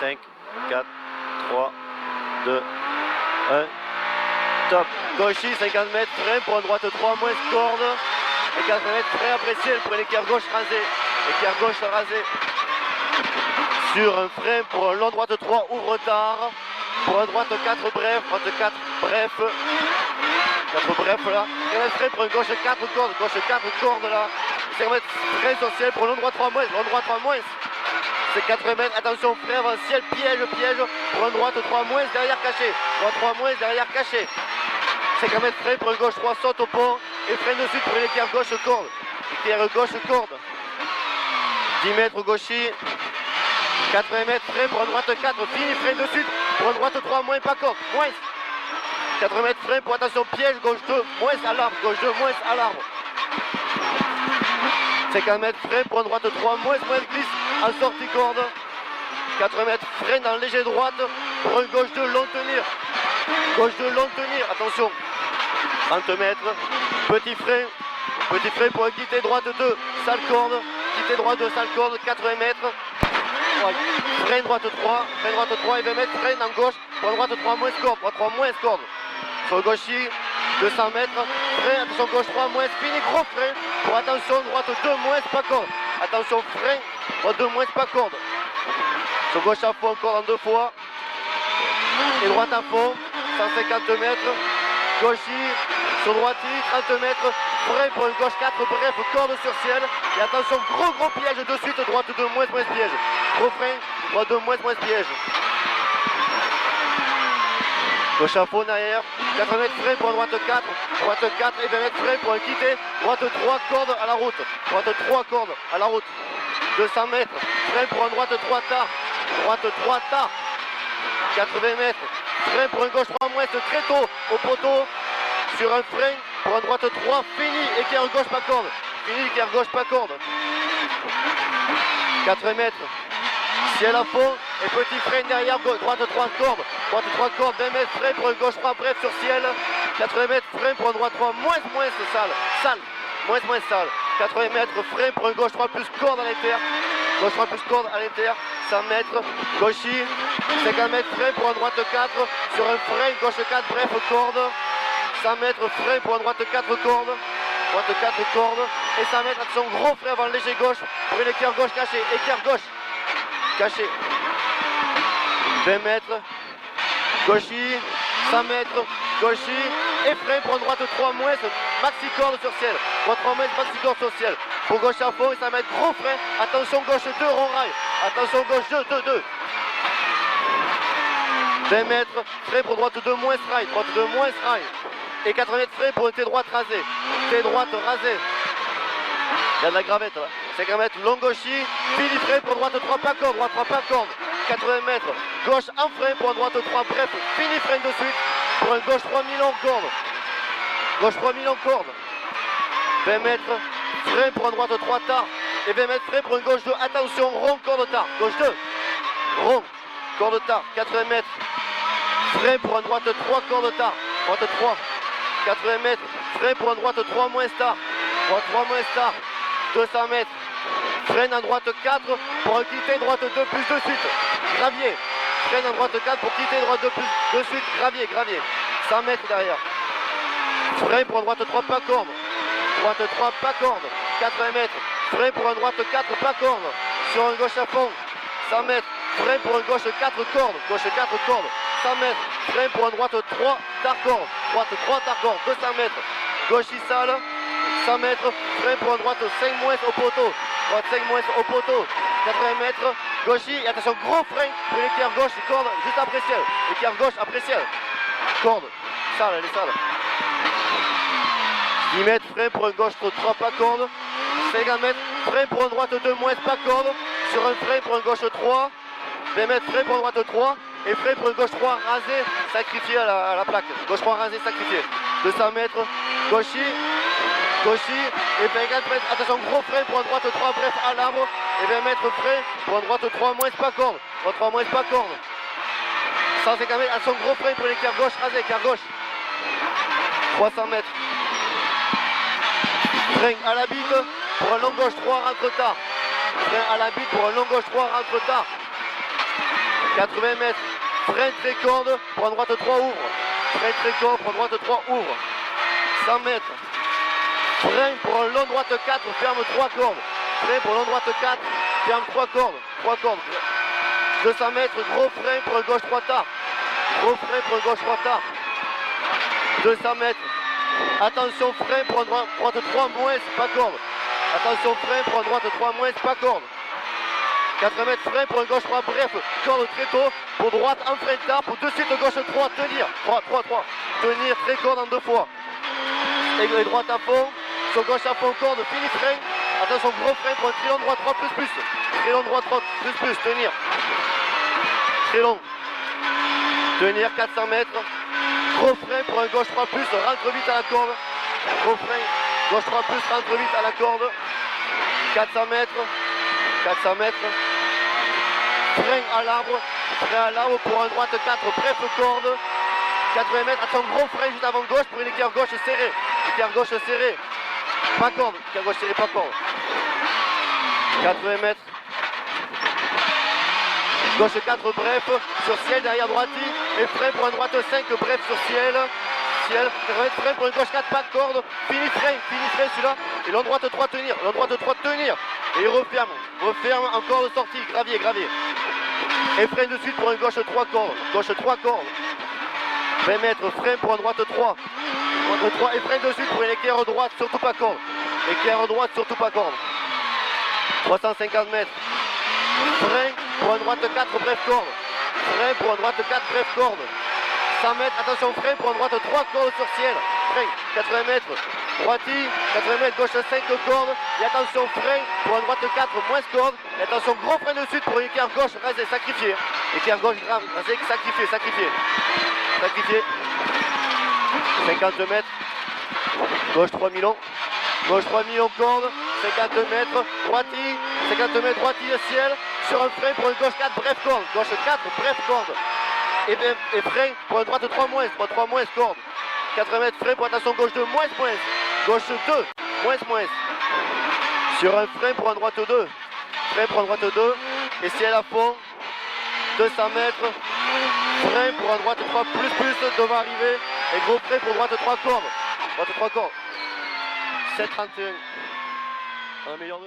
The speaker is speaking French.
5, 4, 3, 2, 1. Top. Gauchy, 50 mètres, frein pour un droite 3, moins corde. Et 4 mètres, frein après ciel pour l'équerre gauche rasé. Équerre gauche rasé. Sur un frein pour un long droite 3, ouvre tard. Pour un droite 4 bref, droite 4 bref. 4 bref là. 4 mètres, frein pour un gauche 4 cordes, gauche 4 cordes là. 5 mètres, frein sur ciel pour long droit 3 moins, long droit 3 moins. C'est 4 mètres, attention, frein avant ciel, piège, piège. Pour un droite 3 moins, derrière caché. Droite 3 moins, derrière caché. 50 mètres, frein pour un gauche 3, saute au pont. Et frein de suite pour une équerre gauche corde. Équerre gauche corde. 10 mètres gauchy. 80 mètres, frein pour un droite 4, fini, frein de suite. Pour un droite 3, moins, pas corde, moins. 80 mètres, frein pour attention, piège, gauche 2, moins à l'arbre, gauche 2, moins à l'arbre. 50 mètres, frein pour un droite 3, moins, glisse, en sortie corde. 80 mètres, frein dans léger droite, pour un gauche 2, long tenir. Gauche 2, long tenir, attention. 30 mètres, petit frein pour un quitter droite 2, sale corde. Quitter droite 2, sale corde, 80 mètres. Frein droite 3 et 20 mètres, frein en gauche, pour un droite 3, moins corde, droite 3, moins corde. Sur le gauchy, 200 mètres, frein, attention gauche 3, moins, fini, gros frein, pour attention droite 2, moins, pas corde. Attention frein, droite 2, moins, pas corde. Sur gauche à fond, encore en 2 fois. Et droite à fond, 150 mètres, gauchy, sur droiti, 30 mètres, frein pour une gauche 4, bref, corde sur ciel. Et attention, gros piège de suite, droite 2, moins, piège. Gros frein, droite 2, moins, piège. Gauche à fond derrière, 4 mètres frein pour un droite 4 et 20 mètres frein pour un quitter, droite 3 cordes à la route, droite 3 cordes à la route, 200 mètres, frein pour un droite 3 tard, droite 3 tard, 80 mètres, frein pour un gauche 3 moins très tôt au poteau, sur un frein pour un droite 3, fini, équerre gauche pas corde, fini, équerre gauche pas corde, 80 mètres, ciel à fond et petit frein derrière, droite 3 cordes, droite 3 cordes, 20 mètres frein pour un gauche 3 bref sur ciel, 80 mètres frein pour un droite 3, moins sale, moins sale, 80 mètres frein pour un gauche 3 plus corde à l'éther, gauche 3 plus corde à l'éther, 100 mètres, gauchy, 50 mètres frein pour un droite 4, sur un frein, gauche 4 bref corde, 100 mètres frein pour un droite 4 cordes, droite 4 cordes, et 100 mètres, attention gros frein avant le léger gauche, pour une équerre gauche cachée, équerre gauche, caché. 20 mètres, gauchy, 100 mètres, gauchy, et frein pour un droite 3 moins, maxi corde sur ciel. Droite 3 mètres, maxi corde sur ciel. Pour gauche à fond, et 100 mètres, gros frein. Attention gauche 2, rond rail. Attention gauche 2. 20 mètres, frein pour droite 2 moins rail. Droite 2 moins rail. Et 80 mètres frein pour une T droite rasée. T droite rasée. Il y a de la gravette là. 50 mètres, long gauchy, fini frein pour droite 3 pas corde, droite 3 pas corde. 80 mètres, gauche en frein pour un droite 3 bref, fini frein de suite. Pour un gauche 3000 en corde. Gauche 3000 en corde. 20 mètres, frein pour un droite 3 tard. Et 20 mètres frein pour une gauche 2. Attention, rond, corde tard. Gauche 2. Rond, corde tard. 80 mètres. Frein pour un droite 3, corde tard. Droite 3. 80 mètres. Frein pour un droite 3 moins star. Droite 3 moins star. 200 mètres. Frein en droite 4 pour un quitter droite 2 plus de suite. Gravier. Frein en droite 4 pour quitter droite 2 plus de suite. Gravier. 100 mètres derrière. Frein pour un droite 3 pas corde. Droite 3 pas corde. 80 mètres. Frein pour un droite 4 pas corde. Sur un gauche à fond. 100 mètres. Frein pour un gauche 4 cordes. Gauche 4 cordes. 100 mètres. Frein pour un droite 3 tard corde. Droite 3 tard corde. 200 mètres. Gauche sale. 100 mètres. Frein pour un droite 5 moins au poteau. Droite 5 moins au poteau. 80 mètres. Gauchy. Et attention, gros frein pour une équerre gauche. Corde juste après ciel. Équerre gauche après ciel. Corde. Sale, elle est sale. 10 mètres, frein pour un gauche 3 pas corde. 50 mètres, frein pour un droite 2 moins pas corde. Sur un frein pour un gauche 3. 20 mètres, frein pour un droite 3. Et frein pour un gauche 3 rasé, sacrifié à la plaque. Gauche 3 rasé, sacrifié. 200 mètres, gauchy. Et 50 mètres, attention, gros frein pour un droite 3 bref à l'arbre. Et 20 mètres, frein pour un droite 3 moins pas corde. Droite 3 moins pas corde. 150 mètres, attention, gros frein pour l'équerre gauche rasé, équerre gauche. 300 mètres. Frein à la bite pour un long gauche 3 rentre tard. Frein à la bite pour un long gauche 3 rentre tard. 80 mètres, frein très corde, pour droite 3 ouvre. Frein très corde, pour droite 3 ouvre. 100 mètres, frein pour un long droite 4, ferme 3 cordes. Frein pour long droite 4, ferme 3 cordes. 3 cordes. 200 mètres, gros frein pour un gauche 3 tard. Gros frein pour un gauche 3 tard. 200 mètres. Attention, frein pour un droite 3 moins, pas corde. Attention, frein pour un droite 3 moins, pas corde. 80 mètres, frein pour un gauche 3, bref, corde très tôt. Pour droite, en frein tard, pour de suite gauche 3, tenir. 3. Tenir, très corde en 2 fois. Et droite à fond, sur gauche à fond, corde, fini frein. Attention, gros frein pour un très long droit 3 plus. Très long droit 3 plus, tenir. Très long. Tenir 400 mètres. Gros frein pour un gauche 3 plus, rentre vite à la corde. Gros frein, gauche 3 plus, rentre vite à la corde. 400 mètres. 400 mètres. Frein à l'arbre pour un droite 4, bref corde. 80 mètres, attention, gros frein juste avant gauche pour une équerre gauche serrée. Équerre gauche serrée. Pas corde, équerre gauche serrée, pas corde. 80 mètres. Gauche 4, bref, sur ciel derrière droiti. Et frein pour un droite 5, bref sur ciel. Ciel, frein pour une gauche 4, pas de corde. Fini frein celui-là. Et long droite 3, tenir. Long droite 3, tenir. Et il referme encore de sortie, gravier. Et frein de suite pour une gauche 3 cordes. Gauche 3 cordes. 20 mètres, frein pour un droite 3. Droite 3 et frein de suite pour une équerre droite, surtout pas corde. Équerre droite, surtout pas corde. 350 mètres. Frein pour un droite 4, bref corde. Frein pour un droite 4, bref corde. 100 mètres, attention, frein pour un droite 3 cordes sur ciel. Frein, 80 mètres. Droiti, 80 mètres, gauche 5 cordes. Et attention, frein pour un droite 4, moins corde. Et attention, gros frein de suite pour une équerre gauche, rasé, sacrifié. Équerre gauche grave, rasé, sacrifié. 50 mètres. Gauche 3 millions. Gauche 3 millions corde. 50 mètres. Droiti. 50 mètres, droiti de ciel. Sur un frein pour une gauche 4, bref corde. Gauche 4, bref corde. Et frein pour un droite 3 moins. 3 moins corde. 80 mètres, frein pour attention gauche 2, moins. Gauche 2, moins. Sur un frein pour un droite 2. Frein pour un droite 2. Et ciel à fond. 200 mètres. Frein pour un droite 3 plus devant arriver. Et gros frein pour droite 3 cordes. Droite 3 cordes. 7,31. 1,9 million.